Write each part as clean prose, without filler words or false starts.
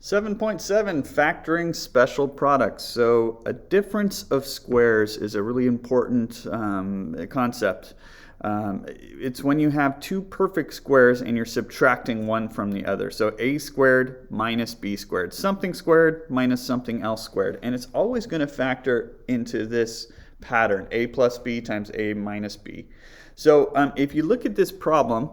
7.7, factoring special products. So a difference of squares is a really important concept. It's when you have two perfect squares and you're subtracting one from the other. So a squared minus b squared. Something squared minus something else squared. And it's always going to factor into this pattern, a plus b times a minus b. So if you look at this problem,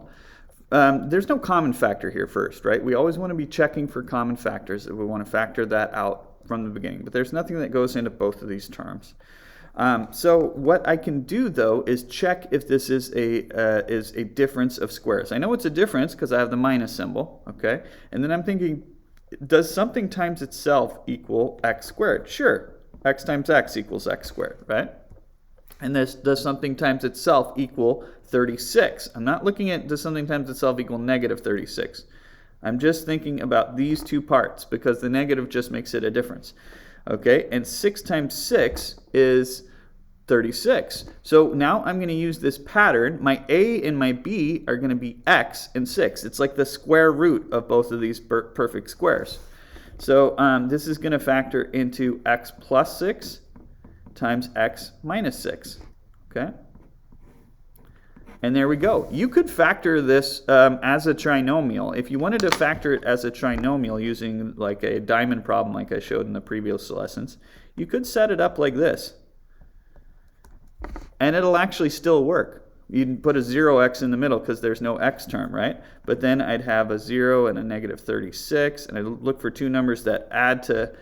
there's no common factor here first, right? We always want to be checking for common factors. We want to factor that out from the beginning. But there's nothing that goes into both of these terms. So what I can do, though, is check if this is a difference of squares. I know it's a difference because I have the minus symbol, okay? And then I'm thinking, does something times itself equal x squared? Sure, x times x equals x squared, right? And this does something times itself equal 36. I'm not looking at does something times itself equal negative 36. I'm just thinking about these two parts because the negative just makes it a difference. Okay, and 6 times 6 is 36. So now I'm going to use this pattern. My a and my b are going to be x and 6. It's like the square root of both of these perfect squares. So this is going to factor into x plus 6 times x minus 6. Okay? And there we go. You could factor this as a trinomial. If you wanted to factor it as a trinomial using like a diamond problem like I showed in the previous lessons, you could set it up like this. And it'll actually still work. You'd put a 0x in the middle because there's no x term, right? But then I'd have a 0 and a negative 36, and I'd look for two numbers that add to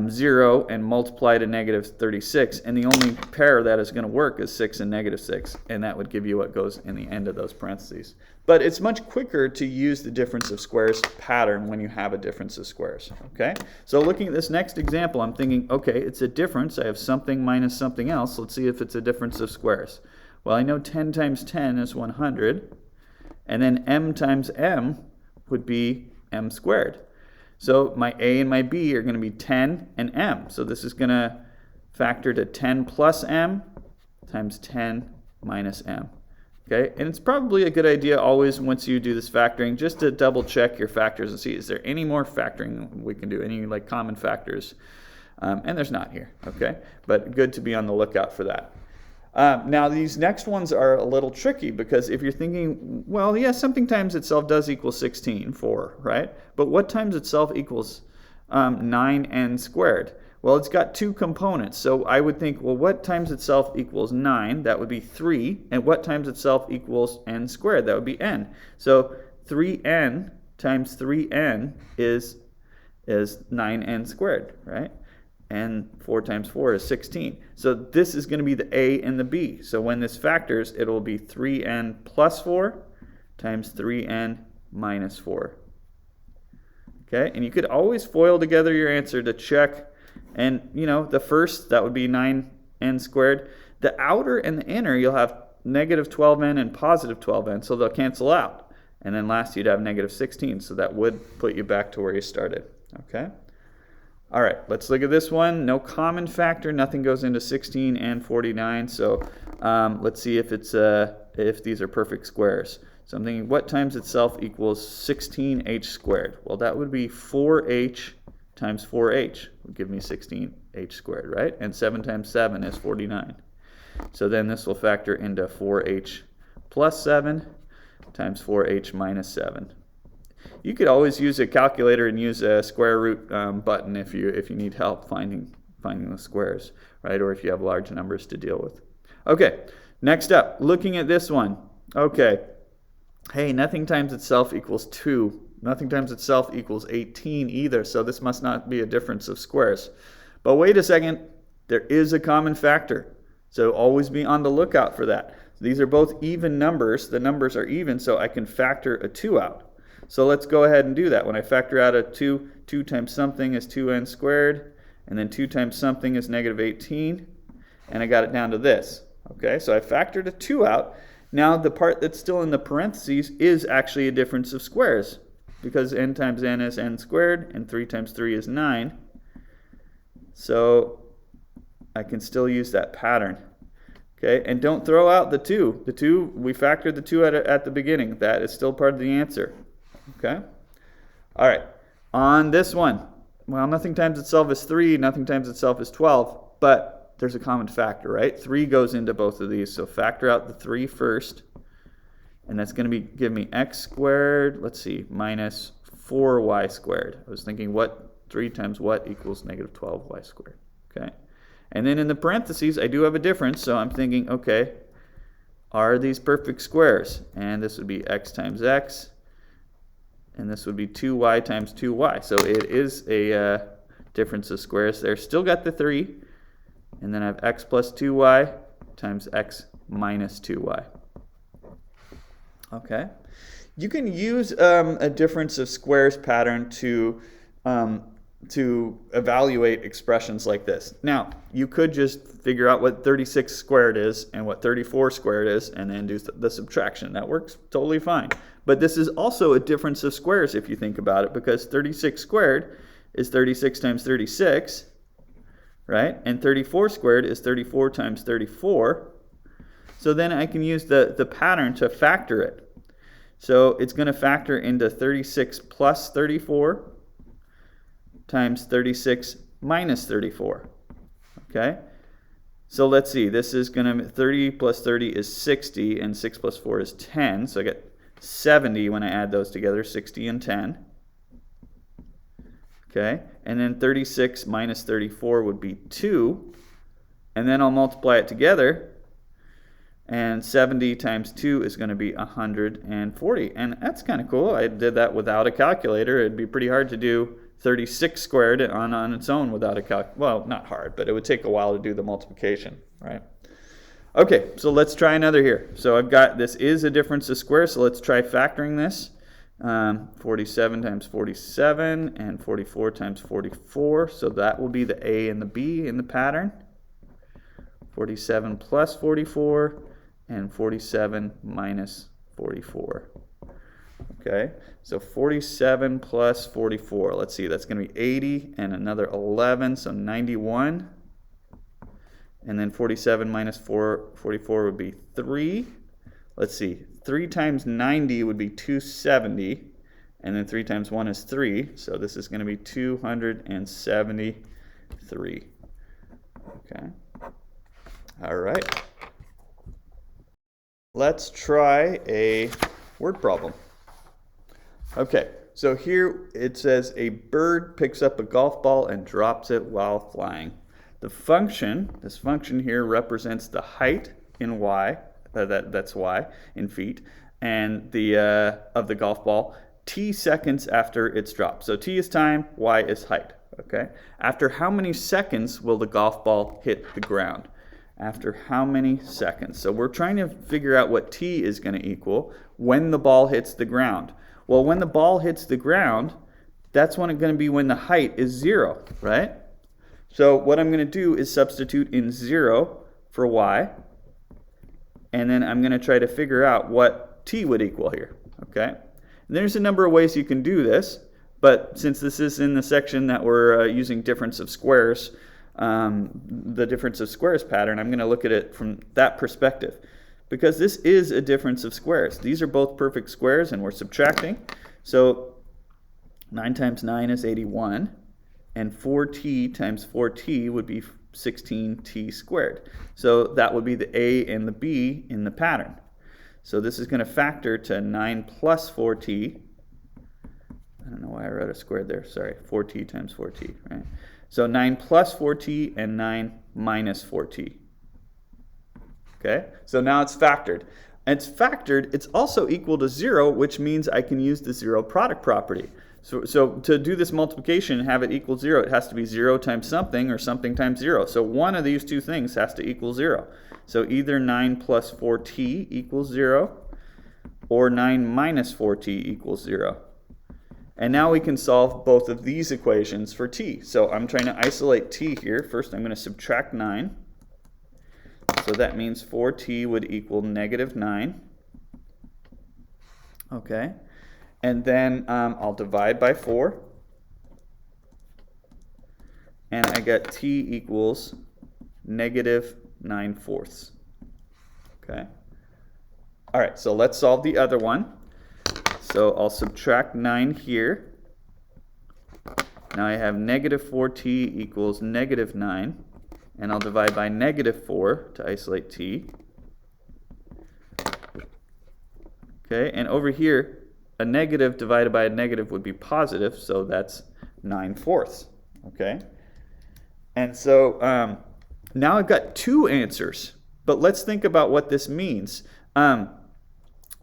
0 and multiply to negative 36, and the only pair that is going to work is 6 and negative 6, and that would give you what goes in the end of those parentheses. But it's much quicker to use the difference of squares pattern when you have a difference of squares. Okay? So looking at this next example, I'm thinking, okay, it's a difference. I have something minus something else. Let's see if it's a difference of squares. Well, I know 10 times 10 is 100, and then m times m would be m squared. So my a and my b are going to be 10 and m. So this is going to factor to 10 plus m times 10 minus m. Okay, and it's probably a good idea always once you do this factoring just to double check your factors and see is there any more factoring we can do, any like common factors. And there's not here, okay? But good to be on the lookout for that. Now these next ones are a little tricky because if you're thinking, well, yeah, something times itself does equal 16, 4, right? But what times itself equals 9n squared? Well, it's got two components. So I would think, well, what times itself equals 9? That would be 3. And what times itself equals n squared? That would be n. So 3n times 3n is 9n squared, right? And 4 times 4 is 16. So this is going to be the a and the b. So when this factors, it will be 3n plus 4 times 3n minus 4. Okay, and you could always FOIL together your answer to check. And, you know, the first, that would be 9n squared. The outer and the inner, you'll have negative 12n and positive 12n, so they'll cancel out. And then last, you'd have negative 16, so that would put you back to where you started. Okay? All right, let's look at this one. No common factor. Nothing goes into 16 and 49. So let's see if it's if these are perfect squares. So I'm thinking, what times itself equals 16h squared? Well, that would be 4h times 4h would give me 16h squared, right? And 7 times 7 is 49. So then this will factor into 4h plus 7 times 4h minus 7. You could always use a calculator and use a square root button if you need help finding the squares, right? Or if you have large numbers to deal with. Okay, next up, looking at this one. Okay, hey, nothing times itself equals 2. Nothing times itself equals 18 either, so this must not be a difference of squares. But wait a second, there is a common factor. So always be on the lookout for that. These are both even numbers. The numbers are even, so I can factor a 2 out. So let's go ahead and do that. When I factor out a 2, 2 times something is 2n squared, and then 2 times something is negative 18, and I got it down to this. Okay, so I factored a 2 out. Now the part that's still in the parentheses is actually a difference of squares, because n times n is n squared, and 3 times 3 is 9. So I can still use that pattern. Okay, and don't throw out the 2. The 2, we factored the 2 at the beginning. That is still part of the answer. Okay? All right, on this one, well, nothing times itself is 3, nothing times itself is 12, but there's a common factor, right? 3 goes into both of these, so factor out the 3 first, and that's going to give me x squared, let's see, minus 4y squared. I was thinking what 3 times what equals negative 12y squared, okay? And then in the parentheses, I do have a difference, so I'm thinking, okay, are these perfect squares? And this would be x times x, and this would be 2y times 2y. So it is a difference of squares there. Still got the 3, and then I have x plus 2y times x minus 2y. Okay. You can use a difference of squares pattern to evaluate expressions like this. Now, you could just figure out what 36 squared is and what 34 squared is and then do the subtraction. That works totally fine. But this is also a difference of squares if you think about it, because 36 squared is 36 times 36, right? And 34 squared is 34 times 34. So then I can use the pattern to factor it. So it's going to factor into 36 plus 34 times 36 minus 34. Okay? So let's see. This is going to 30 plus 30 is 60, and 6 plus 4 is 10. So I get 70 when I add those together, 60 and 10. Okay? And then 36 minus 34 would be 2. And then I'll multiply it together. And 70 times 2 is going to be 140. And that's kind of cool. I did that without a calculator. It'd be pretty hard to do 36 squared on its own without a calculator. Well, not hard, but it would take a while to do the multiplication, right? Okay, so let's try another here. So I've got, this is a difference of squares, so let's try factoring this. 47 times 47 and 44 times 44. So that will be the A and the B in the pattern. 47 plus 44 and 47 minus 44. Okay, so 47 plus 44. Let's see, that's going to be 80 and another 11, so 91. And then 47 minus 44 would be 3. Let's see, 3 times 90 would be 270. And then 3 times 1 is 3, so this is going to be 273. Okay. All right. Let's try a word problem. Okay, so here it says a bird picks up a golf ball and drops it while flying. The function, this function here represents the height in y, that's y in feet, and the of the golf ball t seconds after it's dropped. So t is time, y is height. Okay. After how many seconds will the golf ball hit the ground? After how many seconds? So we're trying to figure out what t is going to equal when the ball hits the ground. Well, when the ball hits the ground, that's when it's going to be when the height is 0, right? So what I'm going to do is substitute in 0 for y, and then I'm going to try to figure out what t would equal here, okay? And there's a number of ways you can do this, but since this is in the section that we're using difference of squares, the difference of squares pattern, I'm going to look at it from that perspective. Because this is a difference of squares. These are both perfect squares, and we're subtracting. So 9 times 9 is 81, and 4t times 4t would be 16t squared. So that would be the a and the b in the pattern. So this is going to factor to 9 plus 4t. I don't know why I wrote a squared there. Sorry, 4t times 4t, right? So 9 plus 4t and 9 minus 4t. Okay, so now it's factored. And it's factored, it's also equal to 0, which means I can use the 0 product property. So to do this multiplication and have it equal 0, it has to be 0 times something or something times 0. So one of these two things has to equal 0. So either 9 plus 4t equals 0, or 9 minus 4t equals 0. And now we can solve both of these equations for t. So I'm trying to isolate t here. First I'm going to subtract 9. So that means 4t would equal negative 9. Okay. And then I'll divide by 4. And I get t equals negative 9/4. Okay. All right, so let's solve the other one. So I'll subtract 9 here. Now I have negative 4t equals negative 9, and I'll divide by negative 4 to isolate t. Okay, and over here, a negative divided by a negative would be positive, so that's 9/4. Okay, and so now I've got two answers, but let's think about what this means.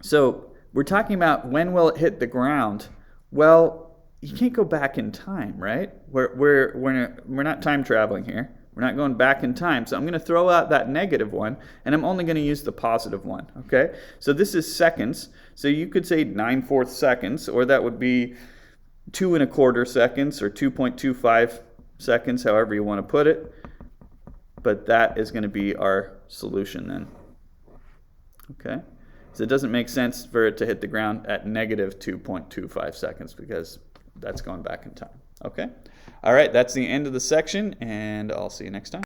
So we're talking about when will it hit the ground. Well, you can't go back in time, right? We're not time traveling here. We're not going back in time. So I'm going to throw out that negative one, and I'm only going to use the positive one. Okay? So this is seconds. So you could say 9/4 seconds, or that would be 2 1/4 seconds, or 2.25 seconds, however you want to put it. But that is going to be our solution then. Okay? So it doesn't make sense for it to hit the ground at negative 2.25 seconds because that's going back in time. Okay? All right, that's the end of the section, and I'll see you next time.